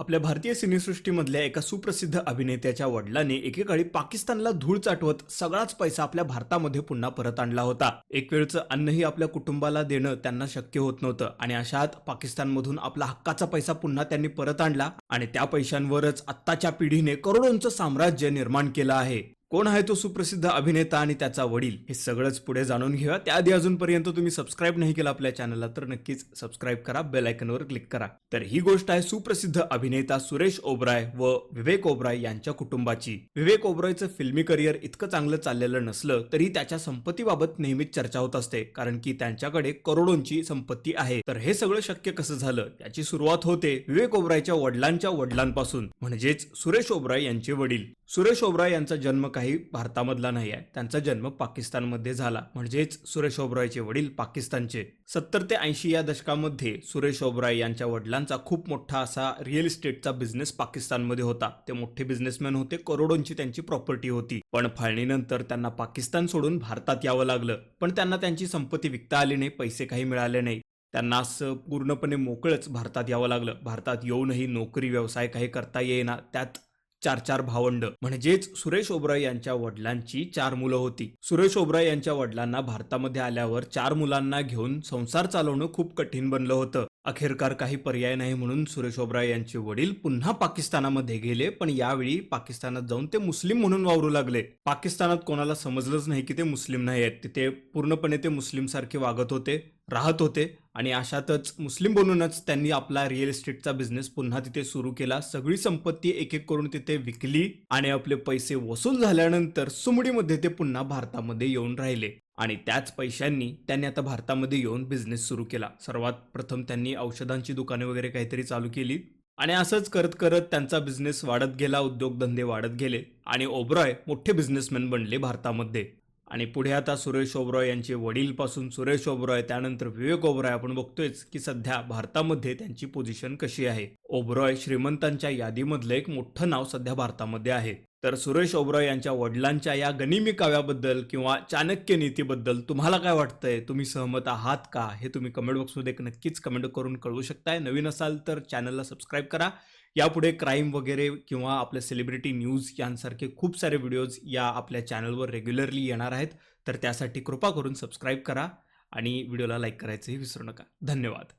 आपल्या भारतीय सिनेसृष्टीमधल्या एका सुप्रसिद्ध अभिनेत्याच्या वडिलांनी एकेकाळी पाकिस्तानला धूळ चाटवत सगळाच पैसा आपल्या भारतामध्ये पुन्हा परत आणला होता. एक वेळचं अन्नही आपल्या कुटुंबाला देणं त्यांना शक्य होत नव्हतं आणि अशात पाकिस्तानमधून आपला हक्काचा पैसा पुन्हा त्यांनी परत आणला आणि त्या पैशांवरच आत्ताच्या पिढीने करोडोंचं साम्राज्य निर्माण केलं आहे. कोण आहे तो सुप्रसिद्ध अभिनेता आणि त्याचा वडील, हे सगळंच पुढे जाणून घेऊया. त्याआधी अजूनपर्यंत तुम्ही सबस्क्राईब नाही केलं आपल्या चॅनलला तर नक्कीच सबस्क्राईब करा, बेल आयकॉनवर क्लिक करा. तर ही गोष्ट आहे सुप्रसिद्ध अभिनेता सुरेश ओबराय व विवेक ओबराय यांच्या कुटुंबाची. विवेक ओबरायचं फिल्मी करिअर इतकं चांगलं चाललेलं नसलं तरी त्याच्या संपत्तीबाबत नेहमीच चर्चा होत असते, कारण की त्यांच्याकडे करोडोंची संपत्ती आहे. तर हे सगळं शक्य कसं झालं याची सुरुवात होते विवेक ओबरायच्या वडिलांच्या वडिलांपासून, म्हणजेच सुरेश ओबराय यांचे वडील. सुरेश ओबराय यांचा जन्म काही भारतामधला नाही आहे, त्यांचा जन्म पाकिस्तानमध्ये झाला, म्हणजेच सुरेश ओबरायचे वडील पाकिस्तानचे. 70 ते 80 या दशकामध्ये सुरेश ओबराय यांच्या वडिलांचा खूप मोठा असा रिअल इस्टेटचा बिझनेस पाकिस्तानमध्ये होता. ते मोठे बिझनेसमॅन होते, करोडोंची त्यांची प्रॉपर्टी होती. पण फाळणीनंतर त्यांना पाकिस्तान सोडून भारतात यावं लागलं. पण त्यांना त्यांची संपत्ती विकता आली नाही, पैसे काही मिळाले नाही. त्यांना असं पूर्णपणे मोकळच भारतात यावं लागलं. भारतात येऊनही नोकरी व्यवसाय काही करता येईना. त्यात 4 भावंड, म्हणजेच सुरेश ओबराय यांच्या वडिलांची 4 मुलं होती. सुरेश ओबराय यांच्या वडिलांना भारतामध्ये आल्यावर 4 मुलांना घेऊन संसार चालवणं खूप कठीण बनलं होतं. अखेरकार काही पर्याय नाही म्हणून सुरेश ओबराय यांचे वडील पुन्हा पाकिस्तानामध्ये गेले, पण यावेळी पाकिस्तानात जाऊन ते मुस्लिम म्हणून वावरू लागले. पाकिस्तानात कोणाला समजलंच नाही की ते मुस्लिम नाही आहेत. तिथे पूर्णपणे ते मुस्लिम सारखे वागत होते, राहत होते आणि अशातच मुस्लिम बनूनच त्यांनी आपला रिअल इस्टेटचा बिझनेस पुन्हा तिथे सुरू केला. सगळी संपत्ती एक एक करून तिथे विकली आणि आपले पैसे वसूल झाल्यानंतर सुमडीमध्ये ते पुन्हा भारतामध्ये येऊन राहिले आणि त्याच पैशांनी त्यांनी आता भारतामध्ये येऊन बिझनेस सुरू केला. सर्वात प्रथम त्यांनी औषधांची दुकाने वगैरे काहीतरी चालू केली आणि असंच करत करत त्यांचा बिझनेस वाढत गेला, उद्योगधंदे वाढत गेले आणि ओबराय मोठे बिझनेसमॅन बनले भारतामध्ये. आणि पुढे आता सुरेश ओबराय यांचे वडील पासून सुरेश ओबराय, त्यानंतर विवेक ओबराय, आपण बघतोयच की सध्या भारतामध्ये त्यांची पोझिशन कशी आहे. ओबराय श्रीमंतांच्या यादीमधलं एक मोठं नाव सध्या भारतामध्ये आहे. तर सुरेश ओबराय यांच्या वडिलांच्या या गनिमी काव्याबद्दल किंवा चाणक्य नीतीबद्दल तुम्हाला काय वाटतंय? तुम्ही सहमत आहात का? हे तुम्ही कमेंट बॉक्समध्ये नक्कीच कमेंट करून कळवू शकताय. नवीन असाल तर चॅनलला सबस्क्राईब करा. यापुढे क्राईम वगैरे किंवा आपल्या सेलिब्रिटी न्यूज यांसारखे खूप सारे व्हिडिओज या आपल्या चॅनलवर रेग्युलरली येणार आहेत. तर त्यासाठी कृपा करून सबस्क्राईब करा आणि व्हिडिओला लाईक करायचंही विसरू नका. धन्यवाद.